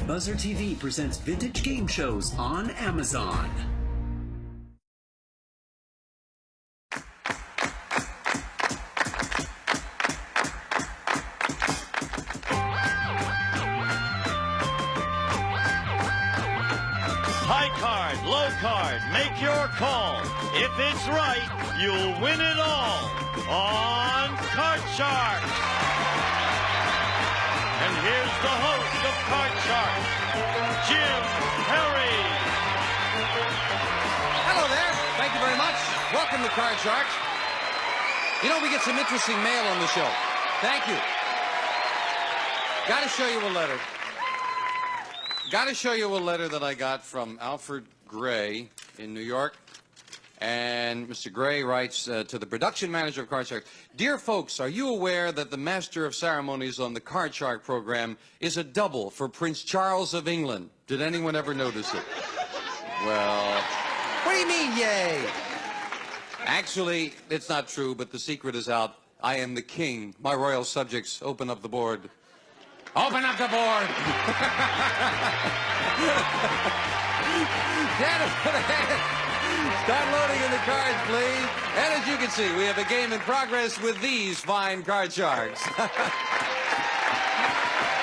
Buzzer TV presents vintage game shows on Amazon. High card, low card, make your call. If it's right, you'll win it all on Card Shark. And here's the host of Card Shark, Jim Perry. Hello there. Thank you very much. Welcome to Card Sharks. You know, we get some interesting mail on the show. Thank you. Got to show you a letter. Got to show you a letter that I got from Alfred Gray in New York. And Mr. Gray writes to the production manager of Card Shark, "Dear folks, are you aware that the master of ceremonies on the Card Shark program is a double for Prince Charles of England? Did anyone ever notice it?" Well, what do you mean, yay? Actually, it's not true, but the secret is out. I am the king. My royal subjects, open up the board. Open up the board! Start loading in the cards, please. And as you can see, we have a game in progress with these fine Card Sharks.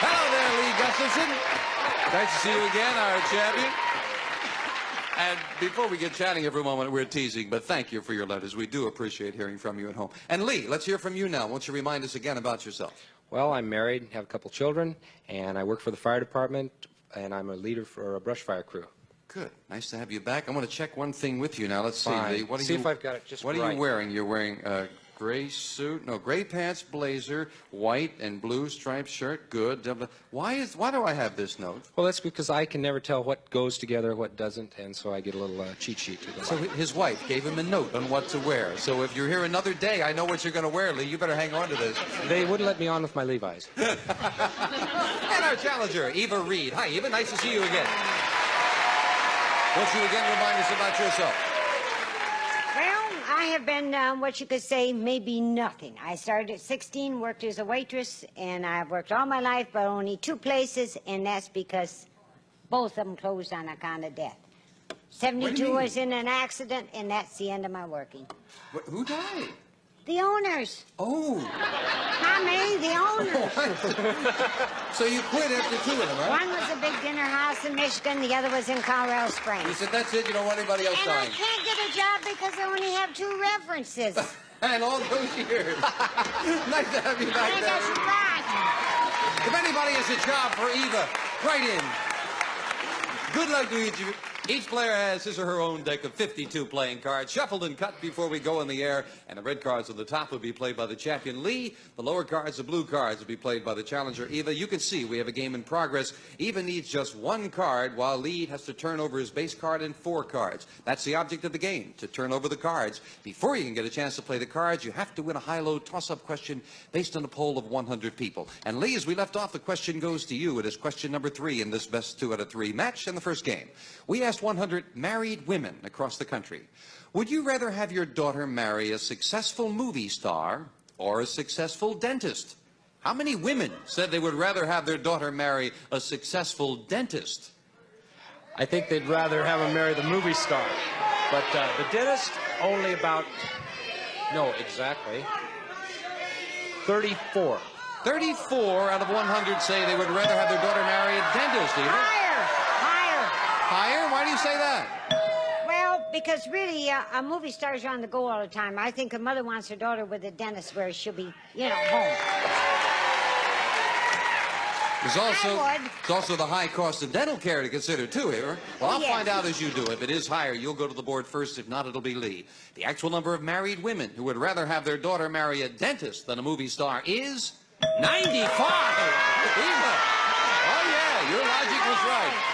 Hello there, Lee Gustafson. Nice to see you again, our champion. And before we get chatting here for a moment, we're teasing, but thank you for your letters. We do appreciate hearing from you at home. And Lee, let's hear from you now. Won't you remind us again about yourself? Well, I'm married, have a couple children, and I work for the fire department, and I'm a leader for a brush fire crew. Good. Nice to have you back. I want to check one thing with you now. Let's see, Fine. Lee. What are See you, if I've got it just What are right. you wearing? You're wearing a gray suit, no, gray pants, blazer, white and blue striped shirt. Good. Why do I have this note? Well, that's because I can never tell what goes together, what doesn't, and so I get a little cheat sheet to go. So his wife gave him a note on what to wear. So if you're here another day, I know what you're going to wear, Lee. You better hang on to this. They wouldn't let me on with my Levi's. And our challenger, Eva Reed. Hi, Eva. Nice to see you again. Won't you again remind us about yourself? Well, I have been, what you could say, maybe nothing. I started at 16, worked as a waitress, and I've worked all my life, but only 2 places, and that's because both of them closed on account of death. 72 was in an accident, and that's the end of my working. Who died? The owners. Oh. Tommy, the owners. So you quit after 2 of them, right? One was a big dinner house in Michigan, the other was in Colorado Springs. You said, that's it, you don't want anybody else And I dying. can't get a job because I only have 2 references. And all those years. Nice to have you back I there. guess you're right. If anybody has a job for Eva, write in. Good luck to each of you. Each player has his or her own deck of 52 playing cards, shuffled and cut before we go in the air, and the red cards on the top will be played by the champion, Lee. The lower cards, the blue cards, will be played by the challenger, Eva. You can see we have a game in progress. Eva needs just 1 card, while Lee has to turn over his base card and 4 cards. That's the object of the game, to turn over the cards. Before you can get a chance to play the cards, you have to win a high-low toss-up question based on a poll of 100 people. And Lee, as we left off, the question goes to you. It is question number 3 in this best 2 out of 3 match in the first game. We asked 100 married women across the country, would you rather have your daughter marry a successful movie star or a successful dentist? How many women said they would rather have their daughter marry a successful dentist? I think they'd rather have him marry the movie star. But the dentist, only about, no, exactly, 34. 34 out of 100 say they would rather have their daughter marry a dentist, Eva. Higher? Why do you say that? Well, because really, movie stars are on the go all the time. I think a mother wants her daughter with a dentist where she'll be, you know, home. There's also the high cost of dental care to consider, too, Eva. Well, I'll find out as you do. If it is higher, you'll go to the board first. If not, it'll be Lee. The actual number of married women who would rather have their daughter marry a dentist than a movie star is 95. Eva. Oh, yeah, your logic was right.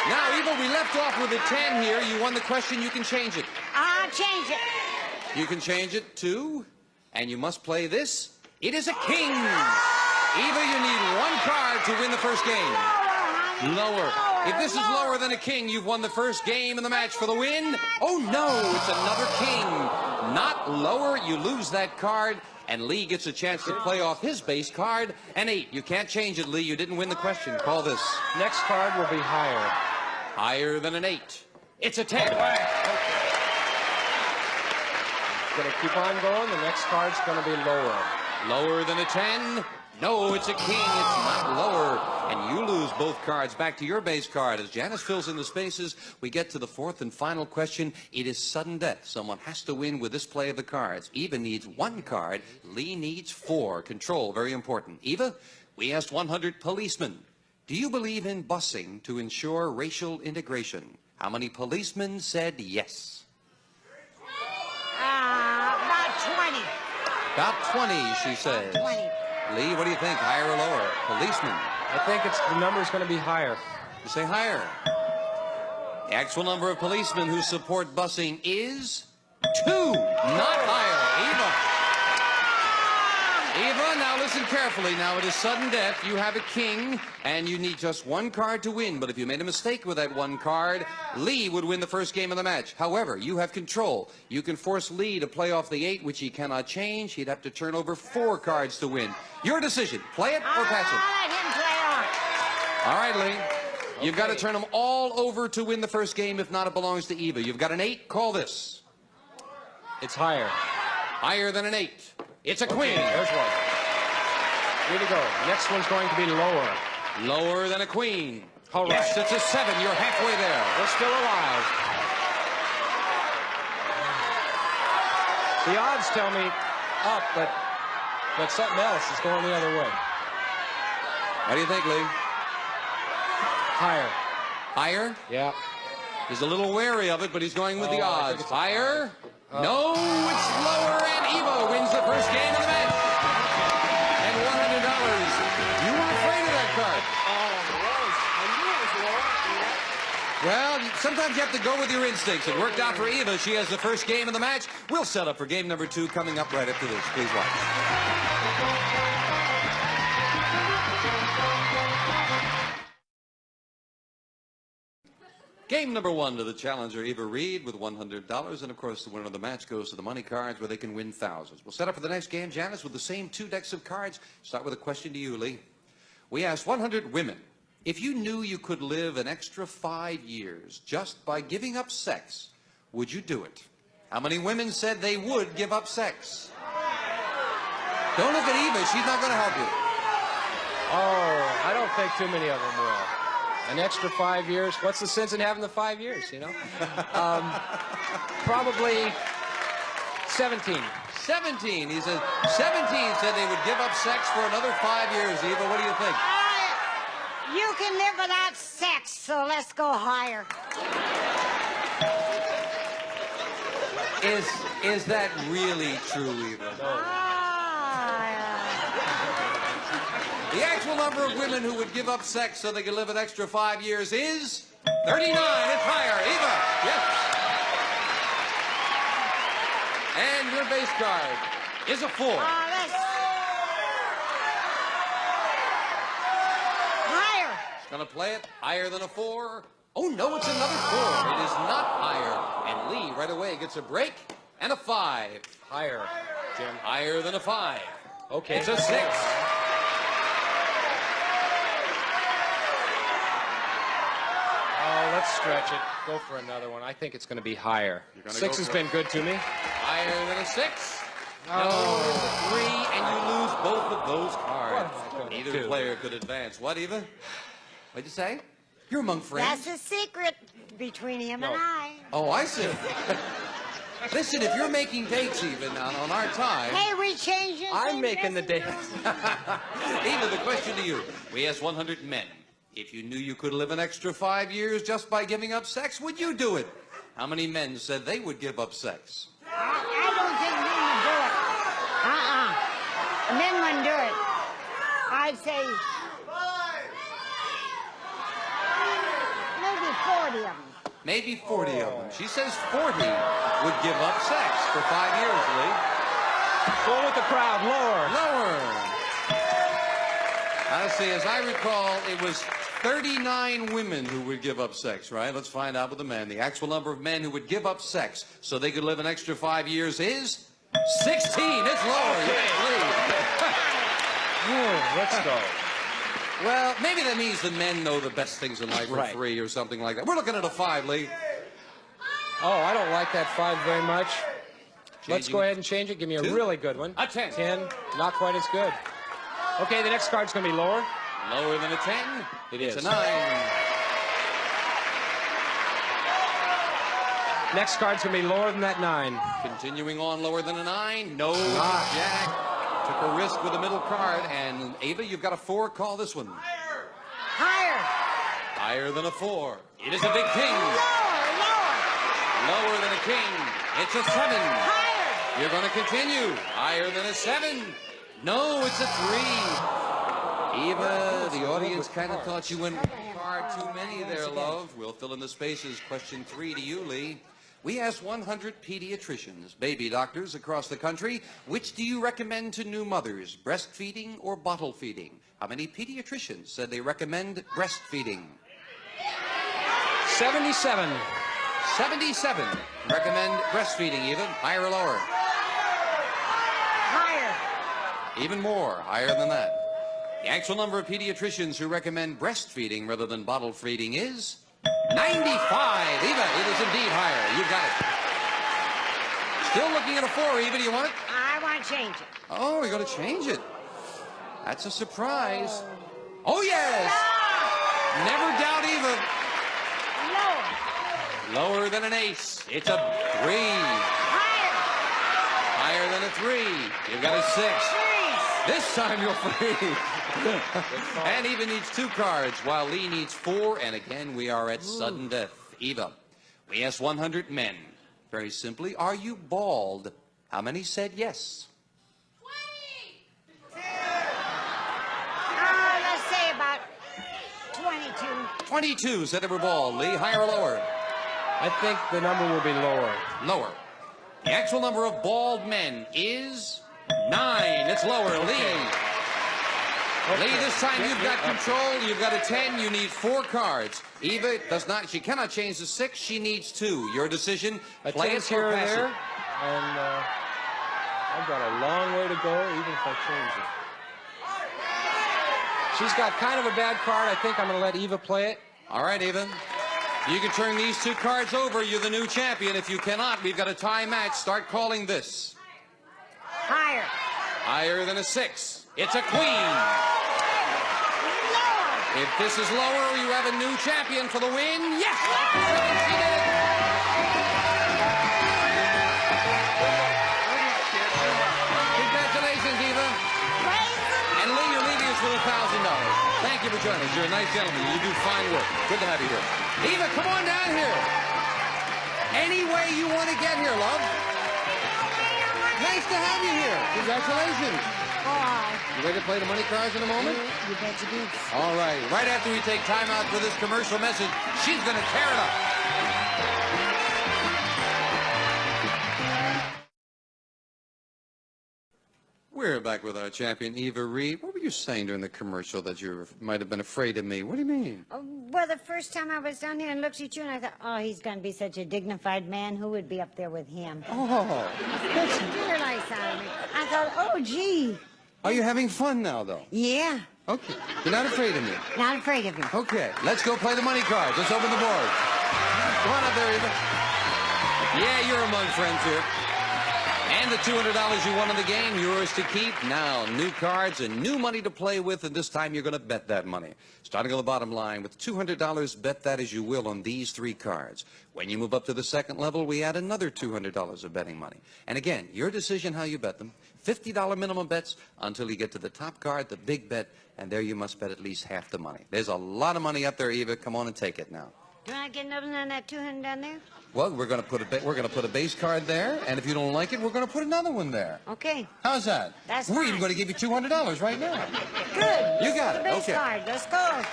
Now, Eva, we left off with a 10 here. You won the question. You can change it. I'll change it. You can change it to, and you must play this. It is a king. Eva, you need 1 card to win the first game. Lower. If this is lower than a king, you've won the first game in the match for the win. Oh, no, it's another king. Not lower. You lose that card. And Lee gets a chance to play off his base card, an 8. You can't change it, Lee. You didn't win the question. Call this. Next card will be higher. Higher than an 8. It's a 10. Gonna keep on going. The next card's gonna be lower. Lower than a 10? No, it's a king. It's not lower. And you lose both cards back to your base card. As Janice fills in the spaces, we get to the fourth and final question. It is sudden death. Someone has to win with this play of the cards. Eva needs 1 card. Lee needs 4. Control, very important. Eva, we asked 100 policemen. Do you believe in busing to ensure racial integration? How many policemen said yes? About 20. About 20, she says. 20. Lee, what do you think? Higher or lower? Policemen. I think the number's going to be higher. You say higher. The actual number of policemen who support busing is 2. Not higher. Eva, now listen carefully. Now it is sudden death. You have a king, and you need just 1 card to win. But if you made a mistake with that 1 card, Lee would win the first game of the match. However, you have control. You can force Lee to play off the 8, which he cannot change. He'd have to turn over 4 cards to win. Your decision. Play it or pass it? I'll let him play on. All right, Lee. You've got to turn them all over to win the first game. If not, it belongs to Eva. You've got an 8. Call this. It's higher. Higher than an 8. It's a queen. There's one. Way to go. Next one's going to be lower. Lower than a queen. All right. Yes, it's a 7. You're halfway there. We're still alive. The odds tell me up, but something else is going the other way. What do you think, Lee? Higher. Higher? Yeah. He's a little wary of it, but he's going with the I think odds. it's Higher? No, it's lower, and Eva wins the first game of the match. And $100. You were afraid of that card. Well, sometimes you have to go with your instincts. It worked out for Eva. She has the first game of the match. We'll set up for game number 2 coming up right after this. Please watch. Game number 1 to the challenger, Eva Reed, with $100. And, of course, the winner of the match goes to the money cards where they can win thousands. We'll set up for the next game, Janice, with the same 2 decks of cards. Start with a question to you, Lee. We asked 100 women, if you knew you could live an extra 5 years just by giving up sex, would you do it? How many women said they would give up sex? Don't look at Eva. She's not going to help you. Oh, I don't think too many of them will. An extra 5 years. What's the sense in having the 5 years, you know? Probably 17. 17. He says 17 said they would give up sex for another 5 years. Eva, what do you think? You can live without sex, so let's go higher. Is that really true, Eva? The actual number of women who would give up sex so they could live an extra 5 years is 39. It's higher. Eva, yes. And your base card is a 4. Higher. Gonna play it higher than a 4. Oh, no, it's another 4. It is not higher. And Lee right away gets a break and a 5. Higher, Jim. Higher than a 5. Okay. It's a 6. Oh, let's stretch it. Go for another one. I think it's going to be higher. 6 has been good to me. Higher than a 6. Oh. No, it's a 3, and you lose both of those cards. What am I gonna Neither do? player could advance. What, Eva? What'd you say? You're among friends. That's a secret between him No. and I. Oh, I see. Listen, if you're making dates even on our time... Hey, we changed it. I'm making the dates. Eva, the question to you. We asked 100 men. If you knew you could live an extra 5 years just by giving up sex, would you do it? How many men said they would give up sex? I don't think men would do it. Men wouldn't do it. I'd say maybe 40 of them. Maybe 40 of them. She says 40 would give up sex for 5 years, Lee. Go with the crowd. Lower. Lower. Let's see, as I recall, it was 39 women who would give up sex, right? Let's find out with the men. The actual number of men who would give up sex so they could live an extra 5 years is 16. It's lower. Yes, Oh, let's go. Lee. Well, maybe that means the men know the best things in life are Right. 3 or something like that. We're looking at a 5, Lee. Oh, I don't like that 5 very much. Let's Changing. go ahead and change it. Give me a 2. really good one. A 10. 10, not quite as good. Okay, the next card's going to be lower. Lower than a 10. It It's is. a 9. Next card's going to be lower than that 9. Continuing on lower than a 9. No, Ah. Jack. Took a risk with the middle card. And Ava, you've got a 4. Call this one. Higher. Higher than a 4. It is a big king. Lower. Lower than a king. It's a 7. Higher. You're going to continue. Higher than a 7. No, it's a 3. Eva, the audience kind of thought you went far too many there, love. We'll fill in the spaces. Question 3 to you, Lee. We asked 100 pediatricians, baby doctors across the country, which do you recommend to new mothers, breastfeeding or bottle feeding? How many pediatricians said they recommend breastfeeding? 77. 77 recommend breastfeeding, even. Higher or lower? Higher. Even more, higher than that. The actual number of pediatricians who recommend breastfeeding rather than bottle feeding is 95. Eva, it is indeed higher. You got it. Still looking at a 4, Eva. Do you want it? I want to change it. Oh, you're going to change it. That's a surprise. Oh, yes. Never doubt Eva. Lower. Lower than an ace. It's a 3. Higher. Higher than a 3. You've got a 6. Threes. This time you're free. And Eva needs 2 cards, while Lee needs 4. And again, we are at sudden death. Eva, we asked 100 men. Very simply, are you bald? How many said yes? 20. Let's say about 22. 22 said they were bald. Lee, higher or lower? I think the number will be lower. Lower. The actual number of bald men is 9. It's lower. Lee. Lee, this time you've got control. You've got a 10. You need 4 cards. Eva does not. She cannot change the 6. She needs 2. Your decision. A Play 10's it here or or pass there. it. And I've got a long way to go, even if I change it. She's got kind of a bad card. I think I'm going to let Eva play it. All right, Eva. You can turn these 2 cards over. You're the new champion. If you cannot, we've got a tie match. Start calling this. Higher. Higher than a 6. It's a queen. Lower. If this is lower, you have a new champion for the win. Yes! She did it. Congratulations, Eva. And Lee, you're leaving us with $1,000. Thank you for joining us. You're a nice gentleman. You do fine work. Good to have you here. Eva, come on down here. Any way you want to get here, love. Nice to have you here. Congratulations. You ready to play the money cards in a moment? You bet you do. All right. Right after we take time out for this commercial message, she's going to tear it up. We're back with our champion, Eva Reed. What were you saying during the commercial that you might have been afraid of me? What do you mean? Oh, well, the first time I was down there and looked at you, and I thought, oh, he's going to be such a dignified man. Who would be up there with him? Oh. It scared lice out of me. I thought, oh, gee. Are you having fun now, though? Yeah. Okay. You're not afraid of me? Not afraid of him. Okay. Let's go play the money cards. Let's open the board. Come on up there, Eva. Yeah, you're among friends here. And the $200 you won in the game, yours to keep. Now, new cards and new money to play with, and this time you're going to bet that money. Starting on the bottom line with $200, bet that as you will on these 3 cards. When you move up to the second level, we add another $200 of betting money. And again, your decision how you bet them. $50 minimum bets until you get to the top card, the big bet, and there you must bet at least half the money. There's a lot of money up there, Eva. Come on and take it now. Do I get nothing on that 200 down there? Well, we're going to put a base card there, and if you don't like it, we're going to put another one there. Okay. How's that? That's We're even fine. going to give you $200 right now. Good. You got The it. base Okay. card. Let's go.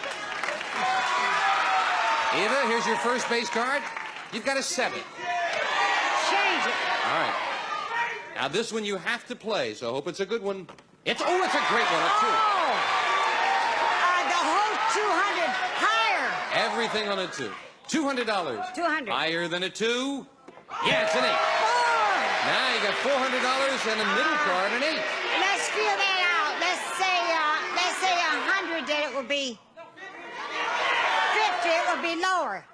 Eva, here's your first base card. You've got a 7. Change it. All right. Now this one you have to play, so I hope it's a good one. It's a great one, a 2. Oh! The whole 200 higher. Everything on a 2. $200. 200. Higher than a 2. Yeah, it's an 8. 4. Now you got $400 and a middle card, an 8. Let's feel that out. Let's say 100, then it will be 50. It will be lower.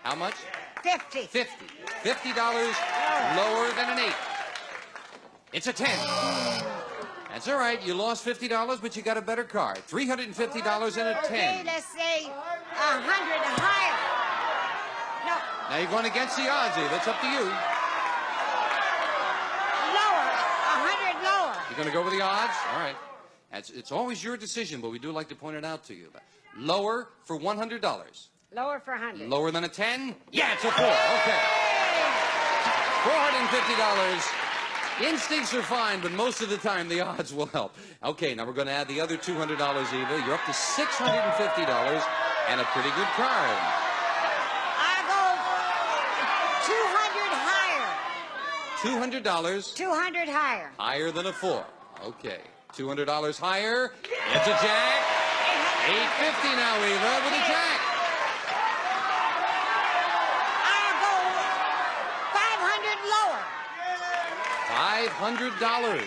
How much? 50. $50 lower than an 8. It's a 10. That's all right. You lost $50, but you got a better card. $350 and a 10. Okay, let's say 100 higher. No. Now you're going against the odds, Eva. It's up to you. Lower. 100 lower. You're going to go with the odds? All right. It's always your decision, but we do like to point it out to you. Lower for $100. Lower for 100. Lower than a 10? Yeah, it's a 4. Okay. $450. Instincts are fine, but most of the time the odds will help. Okay, now we're going to add the other $200, Eva. You're up to $650 and a pretty good card. I'll go 200 higher. $200. 200 higher. Higher than a 4. Okay. $200 higher. It's a jack. $850 now, Eva, with a jack. I'll go 500 lower. $500.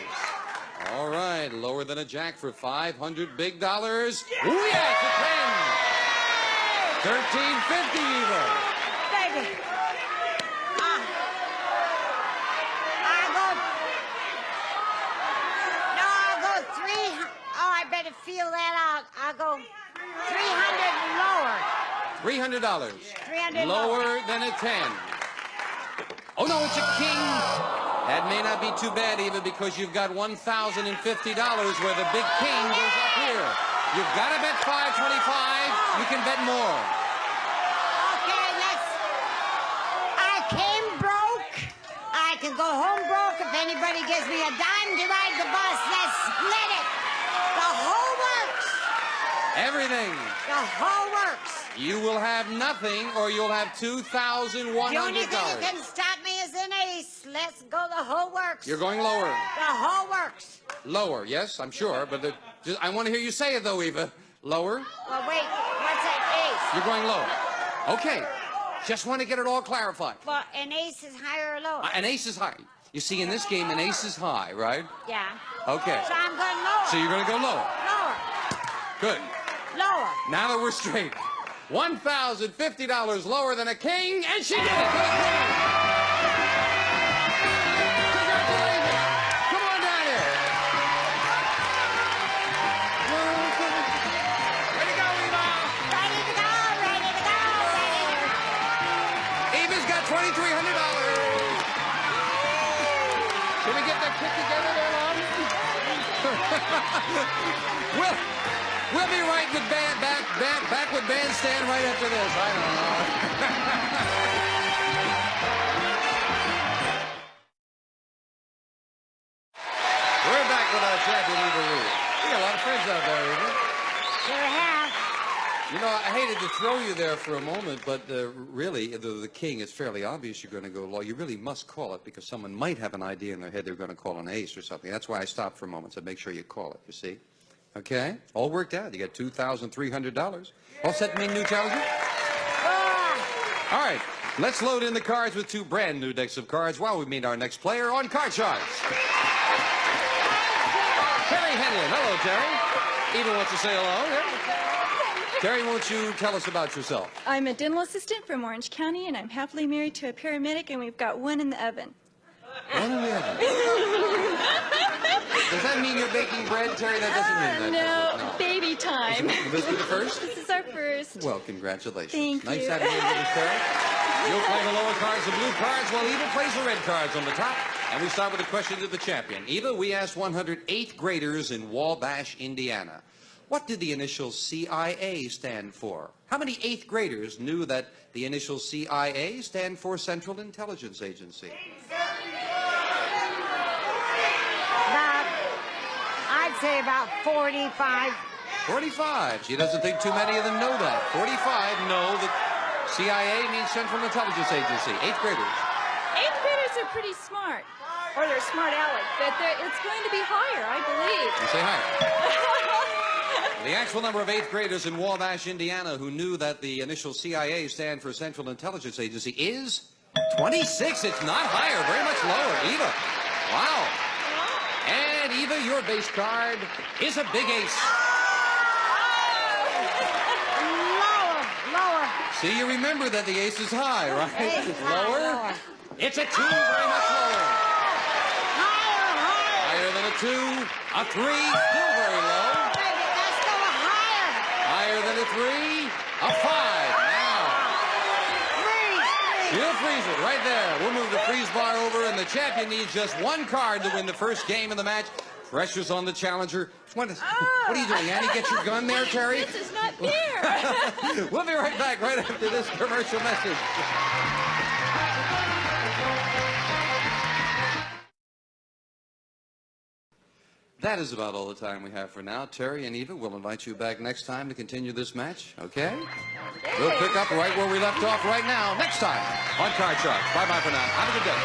All right, lower than a jack for $500 big dollars. Ooh, yeah, it's a 10. $1350, Eva. Baby. I'll go 300. Oh, I better feel that out. I'll go 300 lower. $300. 300 lower than a 10. Oh, no, it's a king. That may not be too bad, Eva, because you've got $1,050 where the big king goes up here. You've got to bet $525. You can bet more. Okay, I came broke. I can go home broke if anybody gives me a dime to ride the bus. Let's split it. The whole works. Everything. The whole works. You will have nothing, or you'll have $2,100. The only thing that can stop me is an ace. Let's go the whole works. You're going lower. The whole works. Lower, yes, I'm sure, but I want to hear you say it, though, Eva. Lower. Well, wait, what's that ace? You're going lower. Okay. Just want to get it all clarified. Well, an ace is higher or lower? An ace is high. You see, in this game, an ace is high, right? Yeah. Okay. So I'm going lower. So you're going to go lower. Lower. Good. Lower. Now that we're straight. $1,050 lower than a king, and she did it for the queen. Congratulations. Come on down here. Ready to go, Eva. Ready to go, ready to go, ready to go. Eva's got $2,300. Should we get that kick together there, Mom? We'll be right with back with bandstand right after this. I don't know. We're back with our champion, Eva Ruth. We got a lot of friends out there, Eva. Sure have. You know, I hated to throw you there for a moment, but really, the king, it's fairly obvious you're going to go low. You really must call it because someone might have an idea in their head they're going to call an ace or something. That's why I stopped for a moment, so make sure you call it, you see. Okay? All worked out. You got $2,300. All set to meet new challenger? All right. Let's load in the cards with two brand new decks of cards while we meet our next player on Card Sharks. Terry Henley. Hello, Terry. Eva wants to say hello. Yeah. Terry, won't you tell us about yourself? I'm a dental assistant from Orange County, and I'm happily married to a paramedic, and we've got one in the oven. One in the oven. Does that mean you're baking bread, Terry? That doesn't mean that. No, baby time. Will this be the first? This is our first. Well, congratulations. Thank nice you. having you with us, Terry. You'll play the lower cards, the blue cards, while Eva plays the red cards on the top. And we start with a question to the champion. Eva, we asked 100 8th graders in Wabash, Indiana. What did the initial CIA stand for? How many 8th graders knew that the initial CIA stand for Central Intelligence Agency? I'd say about 45. 45. She doesn't think too many of them know that. 45 know that CIA means Central Intelligence Agency. 8th graders. 8th graders are pretty smart. Or they're smart aleck, but it's going to be higher, I believe. You say higher. The actual number of 8th graders in Wabash, Indiana, who knew that the initial CIA stand for Central Intelligence Agency is 26. It's not higher, very much lower. Eva. Wow. And Eva, your base card is a big ace. Lower. See, you remember that the ace is high, right? Ace is high, lower. It's a 2, very much lower. Higher. Higher than a 2. A 3, still very low. Baby, let's go higher. Higher than a 3. A 5. Now, Freeze. she'll freeze it right there. We'll move the freeze bar over, and the champion needs just 1 card to win the first game of the match. Pressure's on the challenger. What are you doing, Annie? Get your gun there, Terry? This is not fair. We'll be right back right after this commercial message. That is about all the time we have for now. Terry and Eva, we'll invite you back next time to continue this match, okay? We'll pick up right where we left off right now, next time on Card Sharks. Bye-bye for now. Have a good day.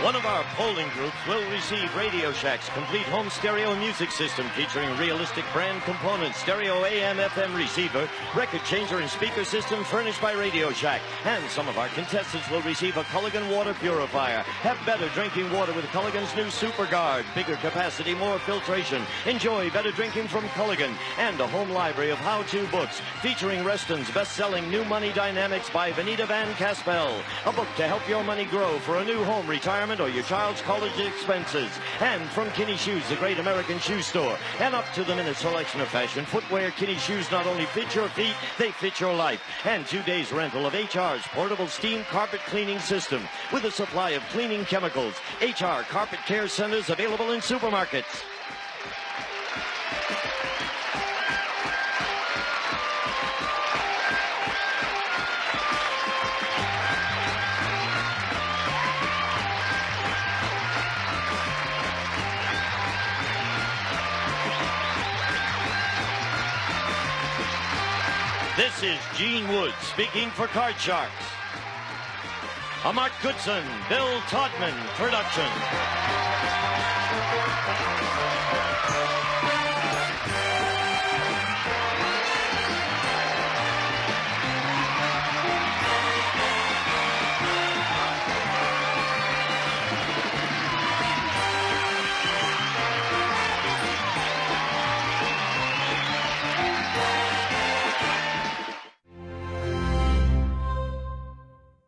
One of our polling groups will receive Radio Shack's complete home stereo music system featuring realistic brand components, stereo AM FM receiver, record changer and speaker system furnished by Radio Shack. And some of our contestants will receive a Culligan water purifier. Have better drinking water with Culligan's new Super Guard. Bigger capacity, more filtration. Enjoy better drinking from Culligan. And a home library of how-to books featuring Reston's best-selling New Money Dynamics by Vanita Van Caspel. A book to help your money grow for a new home, retirement, or your child's college expenses. And from Kinney Shoes, the great American shoe store. An up-to-the-minute selection of fashion footwear. Kinney Shoes not only fit your feet, they fit your life. And 2 days rental of HR's portable steam carpet cleaning system with a supply of cleaning chemicals. HR Carpet Care Centers available in supermarkets. This is Gene Wood speaking for Card Sharks. A Mark Goodson-Bill Todman production.